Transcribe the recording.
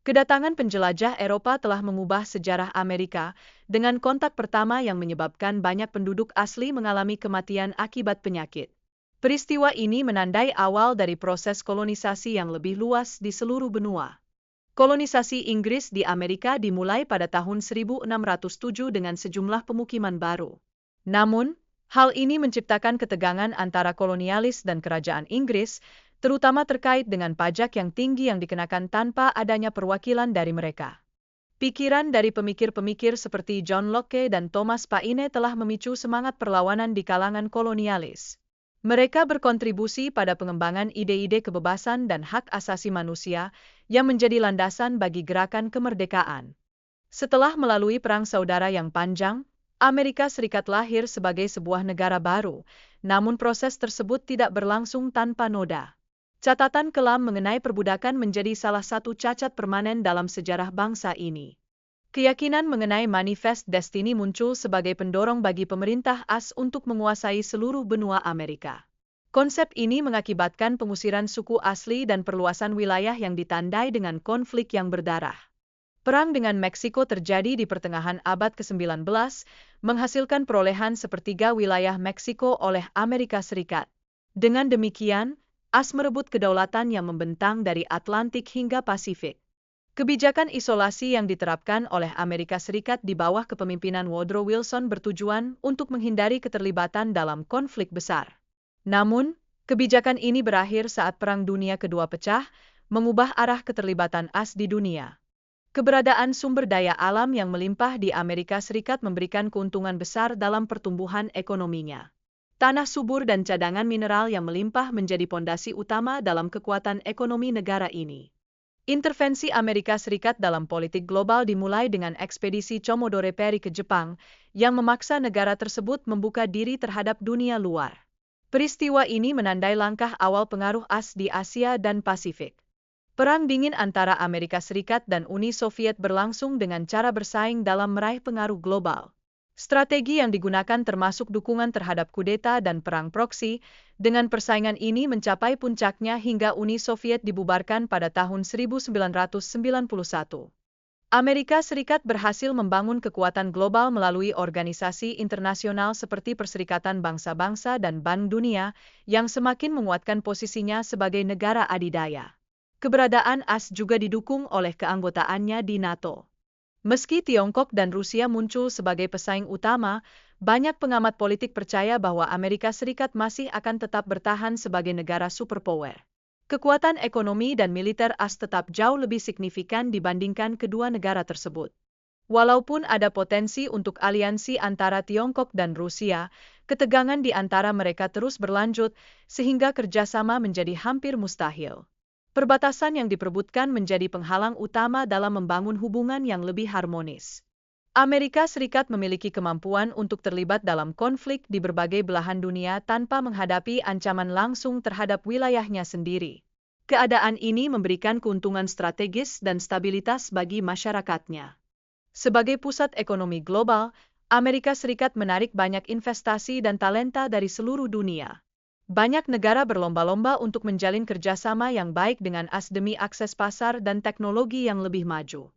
Kedatangan penjelajah Eropa telah mengubah sejarah Amerika, dengan kontak pertama yang menyebabkan banyak penduduk asli mengalami kematian akibat penyakit. Peristiwa ini menandai awal dari proses kolonisasi yang lebih luas di seluruh benua. Kolonisasi Inggris di Amerika dimulai pada tahun 1607 dengan sejumlah pemukiman baru. Namun, hal ini menciptakan ketegangan antara kolonialis dan kerajaan Inggris, terutama terkait dengan pajak yang tinggi yang dikenakan tanpa adanya perwakilan dari mereka. Pikiran dari pemikir-pemikir seperti John Locke dan Thomas Paine telah memicu semangat perlawanan di kalangan kolonialis. Mereka berkontribusi pada pengembangan ide-ide kebebasan dan hak asasi manusia yang menjadi landasan bagi gerakan kemerdekaan. Setelah melalui Perang Saudara yang panjang, Amerika Serikat lahir sebagai sebuah negara baru, namun proses tersebut tidak berlangsung tanpa noda. Catatan kelam mengenai perbudakan menjadi salah satu cacat permanen dalam sejarah bangsa ini. Keyakinan mengenai manifest destiny muncul sebagai pendorong bagi pemerintah AS untuk menguasai seluruh benua Amerika. Konsep ini mengakibatkan pengusiran suku asli dan perluasan wilayah yang ditandai dengan konflik yang berdarah. Perang dengan Meksiko terjadi di pertengahan abad ke-19, menghasilkan perolehan sepertiga wilayah Meksiko oleh Amerika Serikat. Dengan demikian, AS merebut kedaulatan yang membentang dari Atlantik hingga Pasifik. Kebijakan isolasi yang diterapkan oleh Amerika Serikat di bawah kepemimpinan Woodrow Wilson bertujuan untuk menghindari keterlibatan dalam konflik besar. Namun, kebijakan ini berakhir saat Perang Dunia Kedua pecah, mengubah arah keterlibatan AS di dunia. Keberadaan sumber daya alam yang melimpah di Amerika Serikat memberikan keuntungan besar dalam pertumbuhan ekonominya. Tanah subur dan cadangan mineral yang melimpah menjadi pondasi utama dalam kekuatan ekonomi negara ini. Intervensi Amerika Serikat dalam politik global dimulai dengan ekspedisi Commodore Perry ke Jepang, yang memaksa negara tersebut membuka diri terhadap dunia luar. Peristiwa ini menandai langkah awal pengaruh AS di Asia dan Pasifik. Perang dingin antara Amerika Serikat dan Uni Soviet berlangsung dengan cara bersaing dalam meraih pengaruh global. Strategi yang digunakan termasuk dukungan terhadap kudeta dan perang proksi, dengan persaingan ini mencapai puncaknya hingga Uni Soviet dibubarkan pada tahun 1991. Amerika Serikat berhasil membangun kekuatan global melalui organisasi internasional seperti Perserikatan Bangsa-Bangsa dan Bank Dunia, yang semakin menguatkan posisinya sebagai negara adidaya. Keberadaan AS juga didukung oleh keanggotaannya di NATO. Meski Tiongkok dan Rusia muncul sebagai pesaing utama, banyak pengamat politik percaya bahwa Amerika Serikat masih akan tetap bertahan sebagai negara superpower. Kekuatan ekonomi dan militer AS tetap jauh lebih signifikan dibandingkan kedua negara tersebut. Walaupun ada potensi untuk aliansi antara Tiongkok dan Rusia, ketegangan di antara mereka terus berlanjut, sehingga kerjasama menjadi hampir mustahil. Perbatasan yang diperebutkan menjadi penghalang utama dalam membangun hubungan yang lebih harmonis. Amerika Serikat memiliki kemampuan untuk terlibat dalam konflik di berbagai belahan dunia tanpa menghadapi ancaman langsung terhadap wilayahnya sendiri. Keadaan ini memberikan keuntungan strategis dan stabilitas bagi masyarakatnya. Sebagai pusat ekonomi global, Amerika Serikat menarik banyak investasi dan talenta dari seluruh dunia. Banyak negara berlomba-lomba untuk menjalin kerjasama yang baik dengan AS demi akses pasar dan teknologi yang lebih maju.